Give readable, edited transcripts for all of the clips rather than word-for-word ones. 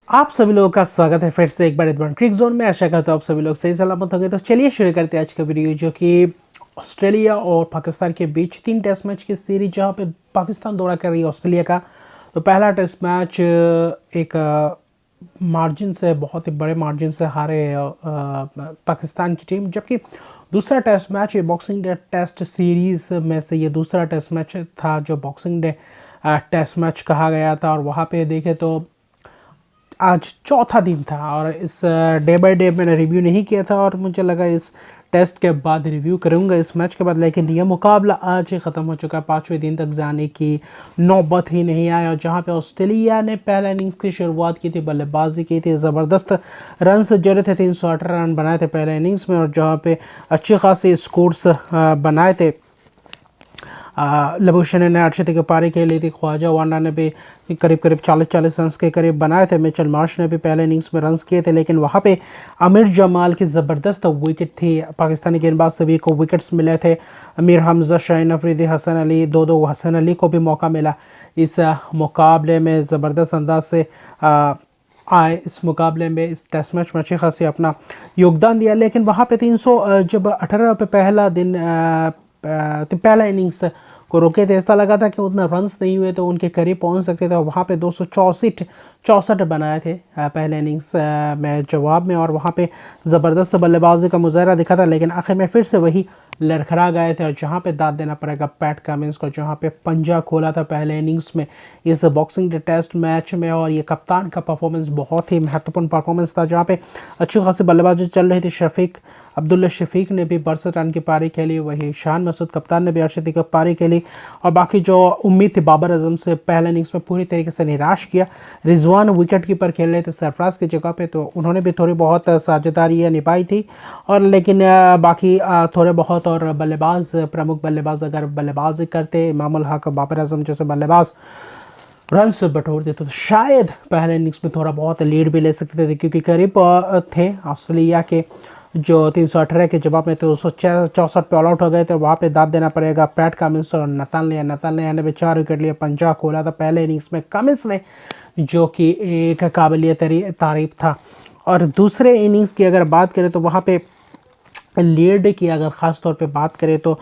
आप सभी लोगों का स्वागत है फिर से एक बार इधर क्रिक जोन में। आशा करता हूँ आप सभी लोग सही सलामत होंगे। तो चलिए शुरू करते हैं आज का वीडियो, जो कि ऑस्ट्रेलिया और पाकिस्तान के बीच 3 टेस्ट मैच की सीरीज, जहां पे पाकिस्तान दौरा कर रही है ऑस्ट्रेलिया का। तो पहला टेस्ट मैच एक मार्जिन से, बहुत ही बड़े मार्जिन से हारे पाकिस्तान की टीम, जबकि दूसरा टेस्ट मैच ये बॉक्सिंग डे टेस्ट सीरीज़ में से ये दूसरा टेस्ट मैच था जो बॉक्सिंग डे टेस्ट मैच कहा गया था। और वहाँ पे देखे तो आज चौथा दिन था, और इस डे बाय डे मैंने रिव्यू नहीं किया था, और मुझे लगा इस टेस्ट के बाद रिव्यू करूंगा इस मैच के बाद। लेकिन यह मुकाबला आज ही ख़त्म हो चुका है, 5वें दिन तक जाने की नौबत ही नहीं आई। और जहां पे ऑस्ट्रेलिया ने पहले इनिंग्स की शुरुआत की थी, बल्लेबाजी की थी, ज़बरदस्त रन जड़े थे, 318 रन बनाए थे पहले इनिंग्स में, और जहाँ पे अच्छे खासे स्कोर्स बनाए थे। लबूशन ने 68 की पारी खेली थी, ख्वाजा वांडा ने भी करीब 40 रन के करीब बनाए थे, मिचेल मार्श ने भी पहले इनिंग्स में रन्स किए थे। लेकिन वहाँ पे आमिर जमाल की ज़बरदस्त विकेट थी, पाकिस्तानी गेंदबाज सभी को विकेट्स मिले थे। अमीर हमजा, शाहीन अफरीदी, हसन अली, दो हसन अली को भी मौका मिला इस मुकाबले में, ज़बरदस्त अंदाज से आए इस मुकाबले में, इस टेस्ट मैच में अच्छी खासी अपना योगदान दिया। लेकिन वहाँ पे 300 जब 18 पे पहला दिन पहला इनिंग्स को रोके थे, ऐसा लगा था कि उतना रन्स नहीं हुए तो उनके करीब पहुंच सकते थे। और वहाँ पे 264 बनाए थे पहले इनिंग्स में जवाब में, और वहाँ पे ज़बरदस्त बल्लेबाजी का मुजाहरा दिखा था। लेकिन आखिर में फिर से वही लड़खड़ा गए थे, और जहाँ पे दाद देना पड़ेगा पैट कमिंस को, जहाँ पे पंजा खोला था पहले इनिंग्स में इस बॉक्सिंग डे टेस्ट मैच में। और ये कप्तान का परफॉर्मेंस बहुत ही महत्वपूर्ण परफॉर्मेंस था, जहाँ पे अच्छी खासी बल्लेबाजी चल रही थी। अब्दुल्ला शफीक ने भी 62 रन की पारी खेली, वही शान मसूद कप्तान ने भी 68 की पारी खेली। और बाकी जो उम्मीद थी बाबर आजम से, पहले इनिंग्स में पूरी तरीके से निराश किया। रिजवान विकेट कीपर खेल रहे थे सरफराज की जगह पे, तो उन्होंने भी थोड़ी बहुत साझेदारी निभाई थी। और लेकिन बाकी थोड़े बहुत और बल्लेबाज, प्रमुख बल्लेबाज अगर बल्लेबाजी करते, इमामुल हक, बाबर आजम जैसे बल्लेबाज रन से बटोर देते तो शायद पहले इनिंग्स में थोड़ा बहुत लीड भी ले सकते थे, क्योंकि करीब थे ऑस्ट्रेलिया के जो 318 के जवाब में 264 पे ऑल आउट हो गए थे। वहाँ पे दाद देना पड़ेगा पैट कमिंस और नतालिया ने भी 4 विकेट लिए, पंजा खोला था पहले इनिंग्स में कमिंस ने, जो कि एक काबिलिय तारीफ था। और दूसरे इनिंग्स की अगर बात करें तो वहाँ पे लीड की अगर ख़ास तौर पे बात करें तो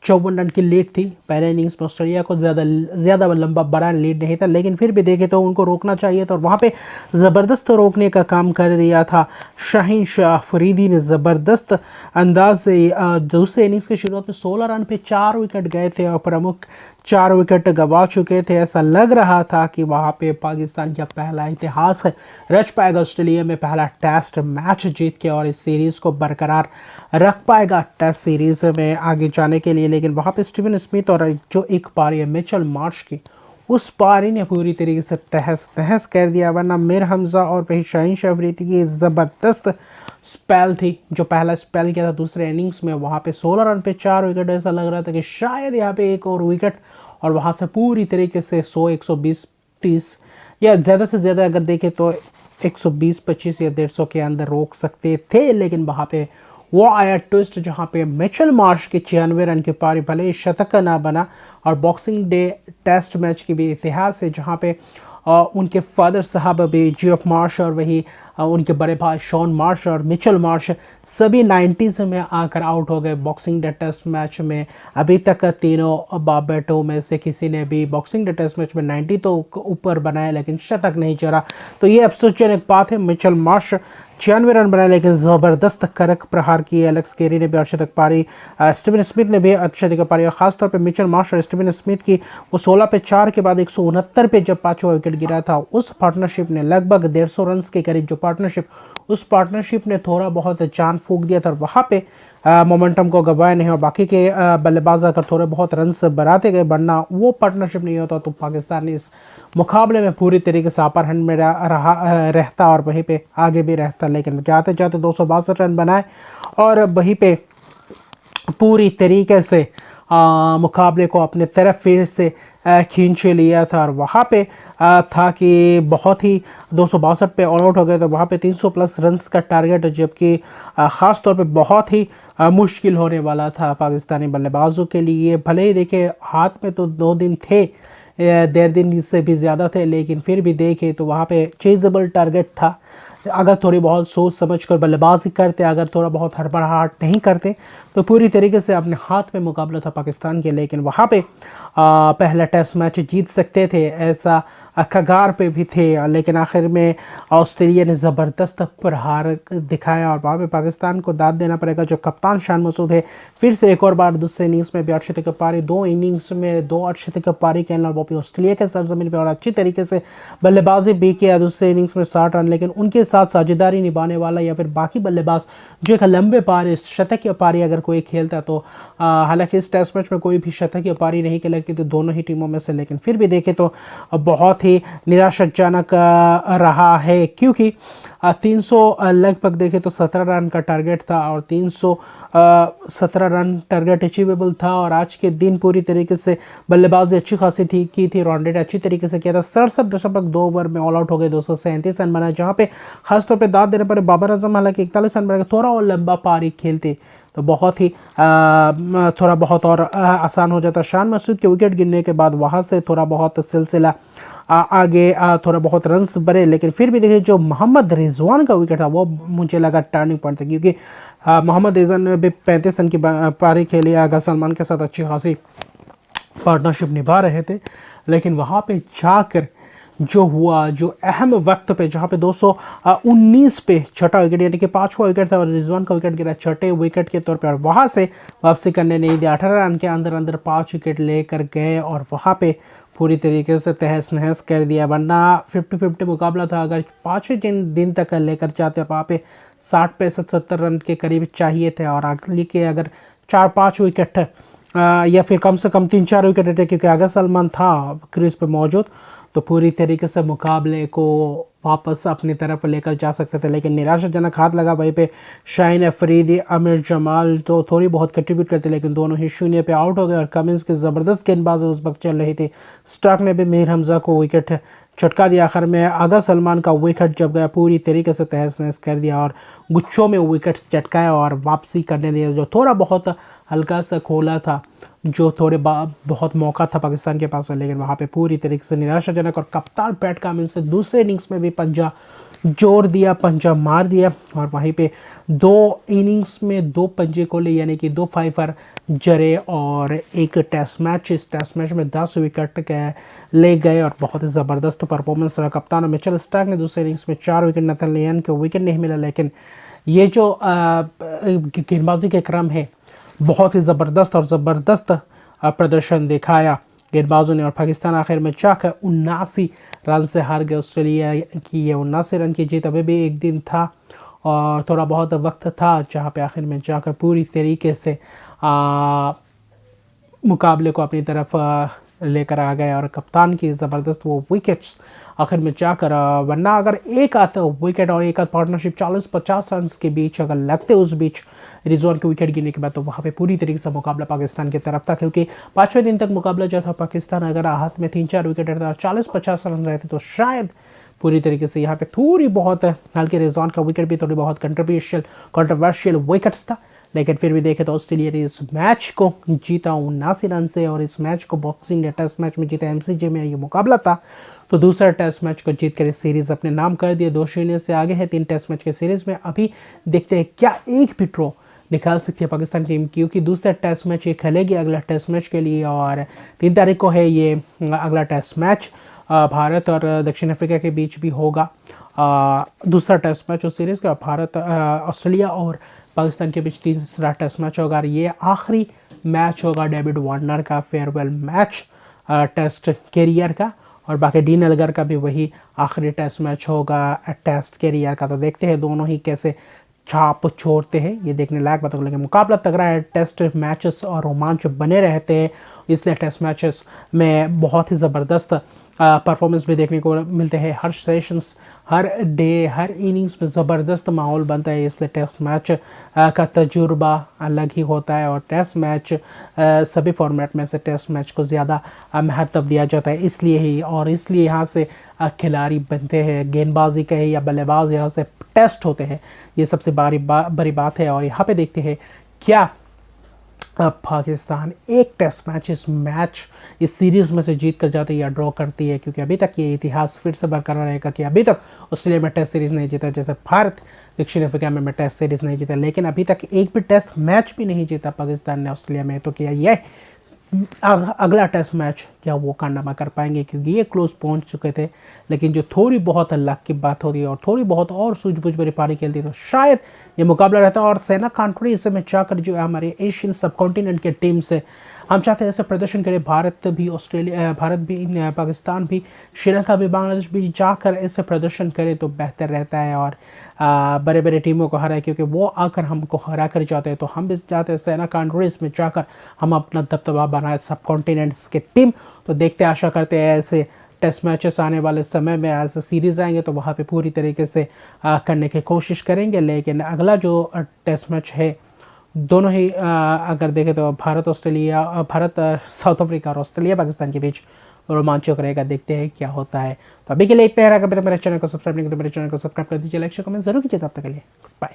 54 रन की लीड थी पहले इनिंग्स में ऑस्ट्रेलिया को। ज़्यादा लंबा बड़ा लीड नहीं था, लेकिन फिर भी देखे तो उनको रोकना चाहिए था, और वहाँ पे ज़बरदस्त रोकने का काम कर दिया था शाहीन अफरीदी ने ज़बरदस्त अंदाज से। दूसरे इनिंग्स की शुरुआत में 16 रन पे 4 विकेट गए थे, और प्रमुख 4 विकेट गंवा चुके थे। ऐसा लग रहा था कि वहाँ पे पाकिस्तान का पहला इतिहास रच पाएगा, ऑस्ट्रेलिया में पहला टेस्ट मैच जीत के, और इस सीरीज़ को बरकरार रख पाएगा टेस्ट सीरीज़ में आगे जाने के लिए। लेकिन वहाँ पे स्टीवन स्मिथ और जो एक पारी है मिचेल मार्श की, उस पारी ने पूरी तरीके से तहस नहस कर दिया। वरना मीर हमजा और वही शाहीन अफरीदी की ज़बरदस्त स्पेल थी, जो पहला स्पेल किया था दूसरे इनिंग्स में। वहाँ पे 16 रन पे 4 विकेट, ऐसा लग रहा था कि शायद यहाँ पे एक और विकेट, और वहाँ से पूरी तरीके से 100, 120, 30 या ज़्यादा से ज़्यादा अगर देखें तो 120, 25 या 150 के अंदर रोक सकते थे। लेकिन वहाँ पे वो आया ट्विस्ट, जहाँ पे मिचेल मार्श के 96 रन की पारी भले ही शतक ना बना, और बॉक्सिंग डे टेस्ट मैच की भी इतिहास है, जहाँ पे उनके फादर साहब अभी जीएफ मार्श, और वही उनके बड़े भाई शॉन मार्श और मिचेल मार्श सभी 90s में आकर आउट हो गए बॉक्सिंग डे टेस्ट मैच में। अभी तक तीनों बाबेटों में से किसी ने भी बॉक्सिंग डे टेस्ट मैच में 90 तो ऊपर बनाया, लेकिन शतक नहीं चढ़ा। तो ये अफसोसजनक बात है। मिचेल मार्श 96 रन बनाए, लेकिन ज़बरदस्त करक प्रहार किए। एलेक्स केरी ने भी अर्धशतक पारी, स्टीवन स्मिथ ने भी अर्धशतक पारी, और खासतौर पे मिचेल मार्श और स्टीवन स्मिथ की वो 16 पे 4 के बाद 169 पे जब 5वां विकेट गिरा था, उस पार्टनरशिप ने लगभग 150 रन के करीब जो पार्टनरशिप, उस पार्टनरशिप ने थोड़ा बहुत जान फूंक दिया था, और वहाँ पे मोमेंटम को गंवाया नहीं। और बाकी के बल्लेबाज अगर थोड़े बहुत रन बनाते गए, वरना वो पार्टनरशिप नहीं होता तो पाकिस्तान इस मुकाबले में पूरी तरीके से अपर हैंड में रहता, और वहीं पे आगे भी रहता। लेकिन जाते जाते 262 रन बनाए, और वहीं पे पूरी तरीके से मुकाबले को अपने तरफ फिर से खींच लिया था। और वहाँ पे था कि बहुत ही 262 पे ऑल आउट हो गए, तो वहाँ पे 300 प्लस रन्स का टारगेट, जबकि ख़ास तौर पे बहुत ही मुश्किल होने वाला था पाकिस्तानी बल्लेबाजों के लिए। भले ही देखे हाथ में तो 2 दिन थे, 1.5 दिन से भी ज़्यादा थे, लेकिन फिर भी देखें तो वहाँ पे चेजेबल टारगेट था। अगर थोड़ी बहुत सोच समझ कर बल्लेबाजी करते, अगर थोड़ा बहुत हड़बड़ाहट नहीं करते, तो पूरी तरीके से अपने हाथ में मुकाबला था पाकिस्तान के। लेकिन वहाँ पे पहला टेस्ट मैच जीत सकते थे, ऐसा कगार पे भी थे, लेकिन आखिर में ऑस्ट्रेलिया ने ज़बरदस्त प्रहार दिखाया और वहाँ पे पाकिस्तान को दाद देना पड़ेगा। जो कप्तान शान मसूद है, फिर से एक और बार दूसरे इनिंग्स में भी अर्शदीप पारी, 2 इनिंग्स में 2 अर्शदीप पारी खेलना, वो भी ऑस्ट्रेलिया के सरजमीन पर, और अच्छी तरीके से बल्लेबाजी भी किया। दूसरे इनिंग्स में 60 रन, लेकिन उनके साथ साझेदारी निभाने वाला या फिर बाकी बल्लेबाज जो एक लंबे पारी, शतकीय पारी अगर कोई खेलता तो हालांकि इस टेस्ट मैच में कोई भी शतकीय पारी नहीं खेला थी दोनों ही टीमों में से, लेकिन फिर भी देखें तो बहुत ही निराशाजनक रहा है, क्योंकि 300 लगभग देखें तो 17 रन का टारगेट था और 317 रन टारगेट अचीवेबल था। और आज के दिन पूरी तरीके से बल्लेबाजी अच्छी खासी की थी, रॉन्डेट अच्छी तरीके से किया था। 67.2 ओवर में ऑल आउट हो गए, 237 रन बनाए, जहाँ पे खासतौर पे दाद देने पर बाबर आजम हालांकि 41 रन बनाए, थोड़ा और लंबा पारी खेलते तो बहुत ही थोड़ा बहुत और आसान हो जाता। शान मसूद के विकेट गिरने के बाद वहाँ से थोड़ा बहुत सिलसिला आगे थोड़ा बहुत रन्स बने, लेकिन फिर भी देखिए जो मोहम्मद रिजवान का विकेट था वो मुझे लगा टर्निंग पॉइंट था, क्योंकि मोहम्मद रिजवान ने भी 35 रन की पारी खेली, आगा सलमान के साथ अच्छी खासी पार्टनरशिप निभा रहे थे। लेकिन वहाँ पे जाकर जो हुआ, जो अहम वक्त पे, जहाँ पे 219 पे छठा विकेट यानी कि 5वां विकेट था और रिजवान का विकेट गिरा छठे विकेट के तौर पे, और वहाँ से वापसी करने नहीं दिया। 18 रन के अंदर अंदर 5 विकेट लेकर गए और वहाँ पे पूरी तरीके से तहस नहस कर दिया। वरना 50-50 मुकाबला था, अगर 5वें दिन तक लेकर जाते और वहाँ पे 60, 65, 70 रन के करीब चाहिए थे, और अगली के अगर 4-5 विकेट या फिर कम से कम 3-4 विकेट थे, क्योंकि आगा सलमान था क्रीज पे मौजूद, तो पूरी तरीके से मुकाबले को वापस अपनी तरफ लेकर जा सकते थे। लेकिन निराशाजनक हाथ लगा वहीं पे। शाहीन अफरीदी, आमिर जमाल तो थोड़ी बहुत कंट्रीब्यूट करते, लेकिन दोनों ही 0 पे आउट हो गए और कमिंस की ज़बरदस्त गेंदबाजी उस वक्त चल रही थी। स्टार्क ने भी मीर हमज़ा को विकेट चटका दिया। आखिर में आगा सलमान का विकेट जब गया पूरी तरीके से तहस नहस कर दिया और गुच्छों में विकेट्स चटकाया और वापसी करने दिया। जो थोड़ा बहुत हल्का सा खोला था, जो थोड़े बहुत मौका था पाकिस्तान के पास, लेकिन वहाँ पे पूरी तरीके से निराशाजनक। और कप्तान पैट कमिंस से दूसरे इनिंग्स में भी पंजा जोड़ दिया, पंजा मार दिया, और वहीं पे 2 इनिंग्स में 2 पंजे खोले, यानी कि 2 5 जरे और एक टेस्ट मैच। इस टेस्ट मैच में 10 विकेट ले गए और बहुत ही ज़बरदस्त परफॉर्मेंस रहा कप्तान मिचेल स्टार्क ने। दूसरे इनिंग्स में 4 विकेट, नथन लियन को विकेट नहीं मिला, लेकिन ये जो गेंदबाजी के क्रम है बहुत ही ज़बरदस्त और ज़बरदस्त प्रदर्शन दिखाया गेंदबाजों ने, और पाकिस्तान आखिर में जाकर 79 रन से हार गए। ऑस्ट्रेलिया की ये 79 रन की जीत, अभी भी एक दिन था और थोड़ा बहुत वक्त था, जहाँ पे आखिर में जाकर पूरी तरीके से मुकाबले को अपनी तरफ लेकर आ गए और कप्तान की ज़बरदस्त वो विकेट्स आखिर में जाकर, वरना अगर एक आता विकेट और एक आध पार्टनरशिप 40-50 रन के बीच अगर लगते उस बीच रिजवान के विकेट गिरने के बाद, तो वहाँ पे पूरी तरीके से मुकाबला पाकिस्तान की तरफ था। क्योंकि 5वें दिन तक मुकाबला जो था, पाकिस्तान अगर हाथ में 3-4 विकेट रहता, 40-50 रन रहते, तो शायद पूरी तरीके से यहाँ पे थोड़ी बहुत हल्के रिजवान का विकेट भी थोड़ी बहुत कंट्रोवर्शियल विकेट्स था। लेकिन फिर भी देखें तो ऑस्ट्रेलिया ने इस मैच को जीता 79 रन से, और इस मैच को बॉक्सिंग डे टेस्ट मैच में जीता। MCG में ये मुकाबला था, तो दूसरा टेस्ट मैच को जीतकर इस सीरीज़ अपने नाम कर दिया। 2-0 से आगे है 3 टेस्ट मैच के सीरीज़ में। अभी देखते हैं क्या एक भी ड्रॉ निकाल सकती है पाकिस्तान टीम, क्योंकि दूसरा टेस्ट मैच ये खेलेगी अगला टेस्ट मैच के लिए, और 3 तारीख को है ये अगला टेस्ट मैच। भारत और दक्षिण अफ्रीका के बीच भी होगा दूसरा टेस्ट मैच उस सीरीज़ का। भारत, ऑस्ट्रेलिया और पाकिस्तान के बीच तीसरा टेस्ट मैच होगा, और ये आखिरी मैच होगा डेविड वार्नर का फेयरवेल मैच टेस्ट कैरियर का, और बाकी डीन एल्गर का भी वही आखिरी टेस्ट मैच होगा टेस्ट कैरियर का। तो देखते हैं दोनों ही कैसे छाप छोड़ते हैं, ये देखने लायक बात होगा। लेकिन मुकाबला तगड़ा है, टेस्ट मैचेस और रोमांच बने रहते हैं, इसलिए टेस्ट मैचेस में बहुत ही ज़बरदस्त परफॉर्मेंस भी देखने को मिलते हैं। हर सेशंस, हर डे, हर इनिंग्स में ज़बरदस्त माहौल बनता है, इसलिए टेस्ट मैच का तजुर्बा अलग ही होता है। और टेस्ट मैच सभी फॉर्मेट में से टेस्ट मैच को ज़्यादा महत्व दिया जाता है, इसलिए ही, और इसलिए यहाँ से खिलाड़ी बनते हैं, गेंदबाजी कहे या बल्लेबाज यहाँ से टेस्ट होते हैं, ये सबसे बड़ी बात है। और यहाँ पे देखते हैं क्या अब पाकिस्तान एक टेस्ट इस सीरीज़ में से जीत कर जाती है या ड्रॉ करती है, क्योंकि अभी तक ये इतिहास फिर से बरकरार रहेगा कि अभी तक ऑस्ट्रेलिया में टेस्ट सीरीज़ नहीं जीता, जैसे भारत दक्षिण अफ्रीका में टेस्ट सीरीज़ नहीं जीता, लेकिन अभी तक एक भी टेस्ट मैच भी नहीं जीता पाकिस्तान ने ऑस्ट्रेलिया में। तो क्या ये अगला टेस्ट मैच क्या वो कारनामा कर पाएंगे, क्योंकि ये क्लोज पहुंच चुके थे, लेकिन जो थोड़ी बहुत लक की बात होती है और थोड़ी बहुत और सूझबूझ भरी पारी खेलती है तो शायद ये मुकाबला रहता है। और सेना कंट्री इस समय चाहकर जो है हमारे एशियन सब कॉन्टिनेंट के टीम से हम चाहते हैं ऐसे प्रदर्शन करें, भारत भी पाकिस्तान भी, श्रीलंका भी, बांग्लादेश भी जाकर ऐसे प्रदर्शन करे तो बेहतर रहता है और बड़े बड़े टीमों को हराए, क्योंकि वो आकर हमको हरा कर जाते हैं। तो हम भी चाहते हैं सेना कंट्रीज में जाकर हम अपना दबदबा बनाए सब कॉन्टिनेंट्स के टीम। तो देखते आशा करते हैं ऐसे टेस्ट मैचेस आने वाले समय में ऐसे सीरीज़ आएंगे तो वहाँ पे पूरी तरीके से करने की कोशिश करेंगे। लेकिन अगला जो टेस्ट मैच है दोनों ही अगर देखें तो भारत साउथ अफ्रीका और ऑस्ट्रेलिया पाकिस्तान के बीच रोमांचक रहेगा। देखते हैं क्या होता है। तो अभी के लिए इतना है। अगर मेरे चैनल को सब्सक्राइब नहीं किया तो मेरे चैनल को सब्सक्राइब कर दीजिए, लाइक शेयर कमेंट जरूर कीजिए। तब तक के लिए बाय।